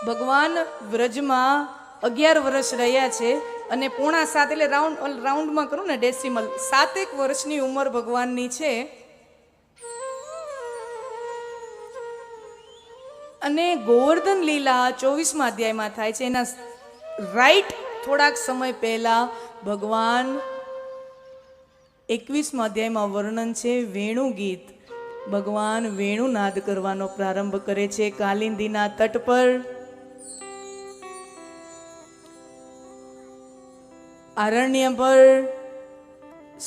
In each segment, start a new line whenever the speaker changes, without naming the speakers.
ભગવાન વ્રજમાં 11 વર્ષ રહ્યા છે અને પોણા 7 એટલે રાઉન્ડમાં કરું ને ડેસિમલ 7 વર્ષની ઉંમર ભગવાનની છે. અને ગોવર્ધન લીલા 24મા અધ્યાયમાં થાય છે. એના રાઈટ થોડાક સમય પહેલા ભગવાન 21મા અધ્યાયમાં વર્ણન છે વેણુ ગીત. ભગવાન વેણુનાદ કરવાનો પ્રારંભ કરે છે કાલિંદીના તટ પર. આરણ્ય પર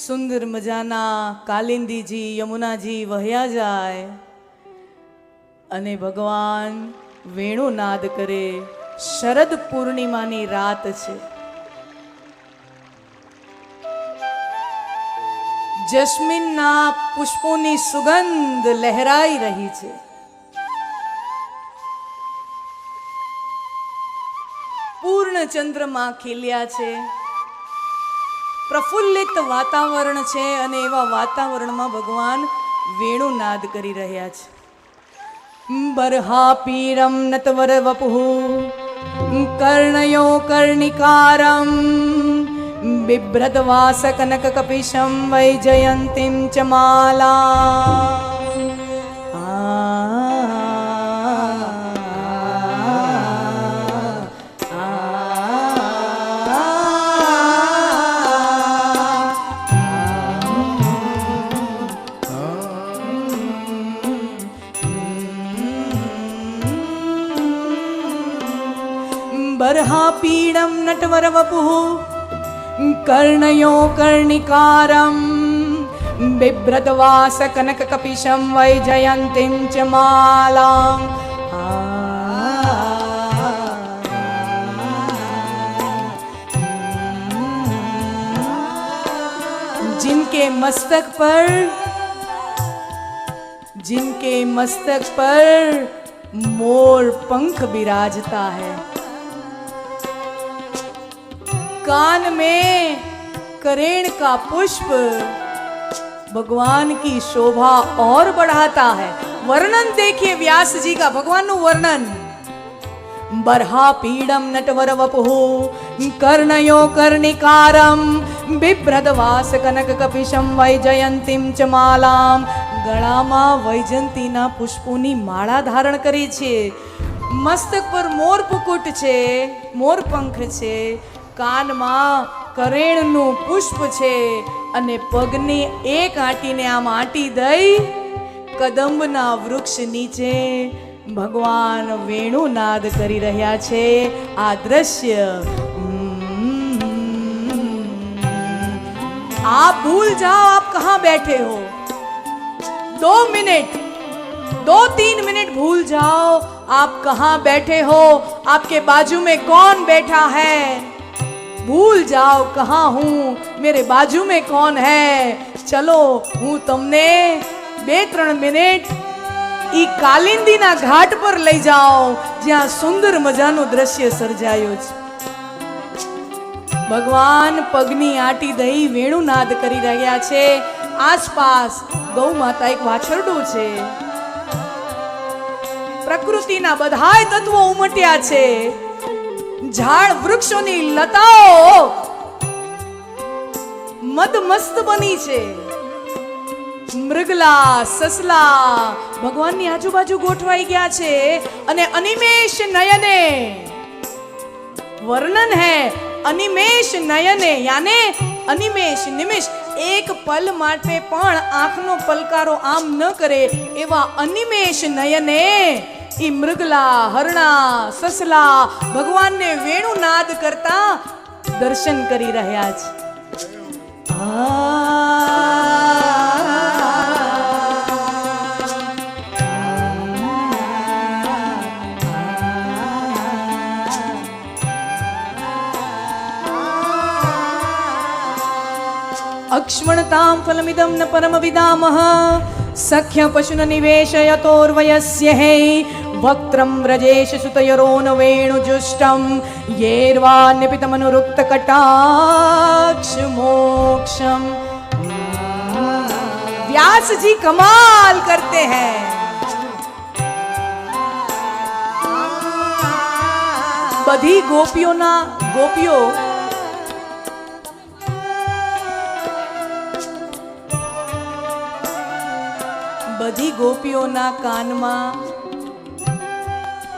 સુંદર મજાના કાલિંદીજી યમુનાજી વહ્યા જાય અને ભગવાન વેણુનાદ કરે. શરદ પૂર્ણિમાની રાત છે. જસ્મીનના પુષ્પોની સુગંધ લહેરાઈ રહી છે. પૂર્ણ ચંદ્રમાં ખીલ્યા છે. પ્રફુલ્લિત વાતાવરણ છે અને એવા વાતાવરણમાં ભગવાન વેણુનાદ કરી રહ્યા છે. બરહા પીરમ નતવર વપુઃ કર્ણયો કર્ણિકારમ બિભ્રતવાસ કનક કપિશમ વૈજયંતીમ ચ માલા. બરહા પીડમ નટવર વપુઃ કર્ણયો કર્ણિકારમ બિભ્રતવાસ કનક કપિશમ વૈજયંતીમ ચ માલાં. जिनके मस्तक पर मोर पंख विराजता है, कान में करेण का पुष्प भगवान की शोभा और बढ़ाता है. वर्णन देखिए व्यास जी का भगवान नु वर्णन. बरहा पीडम नटवर वपुः कर्णयो कर्णिकारम बिभ्रतवास कनक कपिशम वैजयंतीम च मालाम. ગળામાં વૈજયંતીના પુષ્પોની માળા ધારણ કરી છે. મસ્તક પર મોર પુકુટ છે, મોર પંખ છે. કાનમાં કરેણનું પુષ્પ છે અને પગની એક આંટીને આમ આંટી દઈ કદંબના વૃક્ષ નીચે ભગવાન વેણુનાદ કરી રહ્યા છે. આ દ્રશ્ય आप भूल जाओ आप कहां बैठे हो. 2-3 मिनट भूल जाओ आप कहां बैठे हो. आपके बाजू में कौन बैठा है. भूल जाओ कहां हूं, मेरे बाजू में कौन है. चलो હું તમને 2-3 મિનિટ ઈ કાલિંદીના ઘાટ પર લઈ જાઓ જ્યાં સુંદર મજાનું દ્રશ્ય સર્જાયું છે. ભગવાન પગની આંટી દઈ વેણુનાદ કરી રહ્યા છે. આસપાસ ગૌ માતા એક વાછરડું છે. પ્રકૃતિના બધાય તત્વો ઉમટ્યા છે. ઝાડ વૃક્ષોની લતાઓ મદમસ્ત બની છે. મૃગલા સસલા ભગવાનની આજુબાજુ ગોઠવાઈ ગયા છે અને અનિમેષ નયને વર્ણન હૈ. અનિમેષ નયને યાને અનિમેષ નિમેષ એક પલ માટે પણ આંખનો પલકારો આમ ન કરે એવા અનિમેષ નયને ઈ મૃગલા હરણા સસલા ભગવાનને વેણુનાદ કરતા દર્શન કરી રહ્યા છે. अक्ष्मणतां फलमिदं न परम विदामः सख्य पशुन निवेशयतोर्वयस्य हे वक्त्रं व्रजेश सुतयरो न वेणुजुष्टं येर्वान्यपितमनुरुक्त कटाक्ष मोक्षम. व्यास जी कमाल करते हैं. બધી ગોપીઓ બધી ગોપીઓના કાનમાં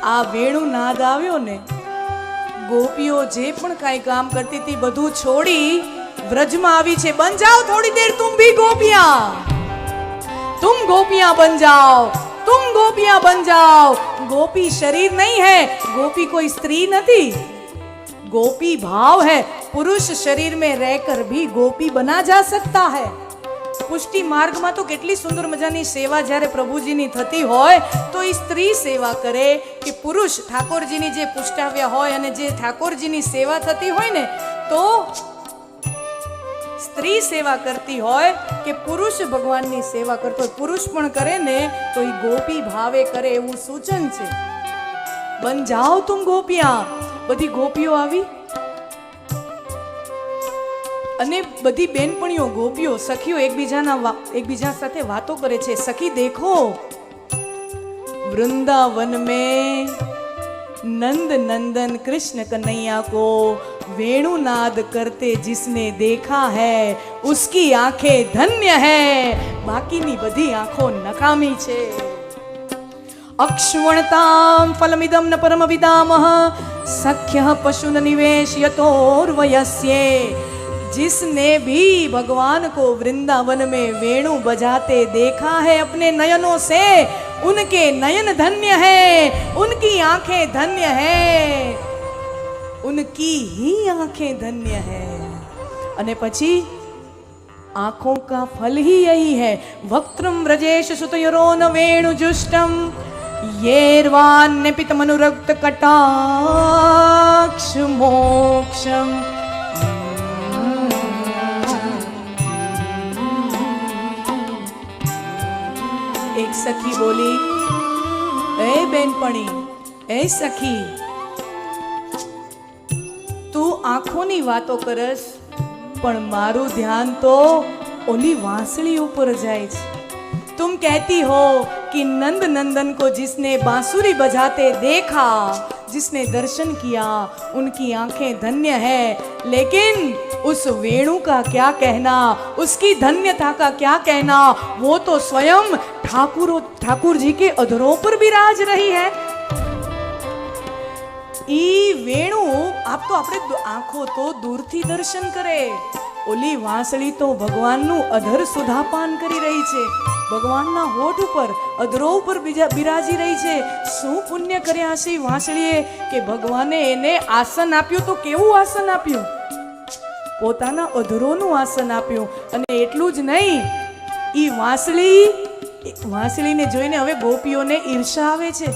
આ વેણુ નાદ આવ્યો ને, ગોપીઓ જે પણ કાંઈ કામ કરતી હતી બધું છોડી વ્રજમાં આવી છે. બન જાઓ થોડી દેર તુમ ભી ગોપિયા, तुम गोपियां बन जाओ, तुम गोपियां बन जाओ. गोपी शरीर नहीं है, गोपी कोई स्त्री नहीं, गोपी भाव है. पुरुष शरीर में रहकर भी गोपी बना जा सकता है. પુષ્ટિ માર્ગમાં તો કેટલી સુંદર મજાની સેવા જ્યારે પ્રભુજીની થતી હોય તો એ સ્ત્રી સેવા કરે કે પુરુષ ઠાકોરજીની જે પુષ્ટાવ્યા હોય અને જે ઠાકોરજીની સેવા થતી હોય ને, તો સ્ત્રી સેવા કરતી હોય કે પુરુષ ભગવાનની સેવા કરતો હોય, પુરુષ પણ કરે ને તો એ ગોપી ભાવે કરે એવું સૂચન છે. બન જાઓ તુમ ગોપિયા. બધી ગોપીઓ આવી અને બધી બેનપણીઓ ગોપીઓ સખીઓ એકબીજા સાથે વાતો કરે છે. સખી દેખો, वृंदावन में नंद नंदन कृष्ण कन्हैया को वेणुनाद करते जिसने देखा है उसकी आंखें धन्य है, बाकीनी बधी आंखों नकामी छे. अक्ष्वणताम फलमिदम न परम विदामः सख्य पशुन निवेशयतोर्वयस्ये. जिसने भी भगवान को वृंदावन में वेणु बजाते देखा है अपने नयनों से, उनके नयन धन्य है, उनकी आंखें धन्य है, उनकी ही आंखें धन्य है. अने पछी आंखों का फल ही यही है. वक्त्रम व्रजेश सुतयरो न वेणुजुष्टम येर्वान्य पितमनुरक्त कटाक्ष मोक्षम. एक सखी बोली, ए बेनपणी, ए सखी, तू आंखोनी वातो करस पण मारू ध्यान तो ओली वांसળી ऊपर जाए छे. तुम कहती हो कि नंद नंदन को जिसने बांसुरी बजाते देखा, जिसने दर्शन किया, उनकी आंखें धन्य है. लेकिन उस वेणु का क्या कहना, उसकी धन्यता का क्या कहना, वो तो स्वयं ठाकुर जी के अधरों पर विराज रही है. ई वेणु आप तो अपने आंखों तो दूर थी दर्शन करे, ओली वांसળી तो भगवानનું અધર સુધાપાન કરી રહી છે, ભગવાનના હોઠ ઉપર અધરો ઉપર બિરાજી રહી છે. શું પુણ્ય કર્યા હશે વાંસળીએ કે ભગવાને એને આસન આપ્યું. તો કેવું આસન આપ્યું? પોતાના અધરોનું આસન આપ્યું. અને એટલું જ નહીં, ઈ વાંસળીને જોઈને હવે ગોપીઓને ઈર્ષા આવે છે.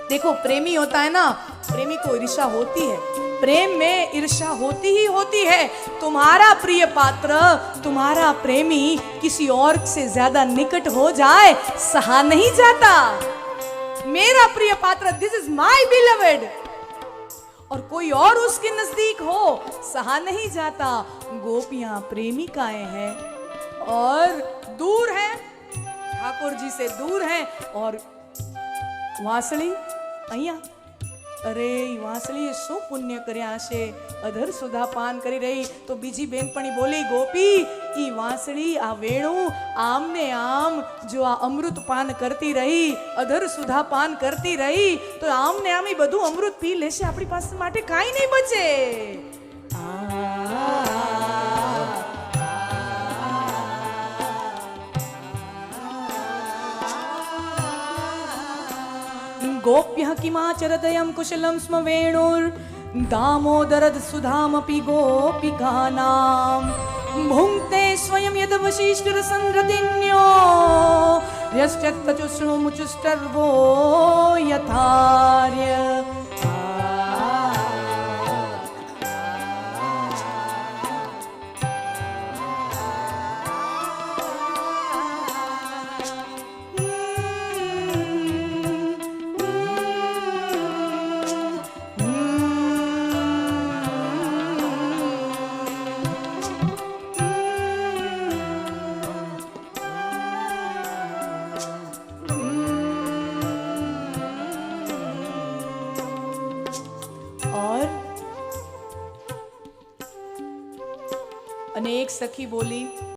देखो प्रेमी होता है ना, प्रेमी को ईर्षा होती है, प्रेम में ईर्षा होती ही होती है. तुम्हारा प्रिय पात्र, तुम्हारा प्रेमी किसी और से ज्यादा निकट हो जाए, सहा नहीं जाता. मेरा प्रिय पात्र, दिस इज माय बिलवेड, और कोई और उसके नजदीक हो, सहा नहीं जाता. गोपियां प्रेमिकाएं हैं और दूर हैं, ठाकुर जी से दूर हैं. और વાંસળી અહીંયા, અરે વાંસળીએ શું પુણ્ય કર્યા હશે, અધર સુધા પાન કરી રહી. તો બીજી બેનપણી બોલી, ગોપી, ઈ વાંસળી, આ વેણુ આમને આમ જો આ અમૃત પાન કરતી રહી, અધર સુધા પાન કરતી રહી, તો આમને આમ ઈ બધું અમૃત પી લેશે, આપણી પાસે માટે કાંઈ નહીં બચે. गोप्यः किमाचरदयं कुशलं स्म वेणुर् दामोदरद सुधामपि गोपिकानां भुङ्क्ते स्वयं यदवशिष्टरसंरदिन्यो यश्चत्तचुष्णुमुचुष्टर्वो यथार्य. और अनेक सखी बोली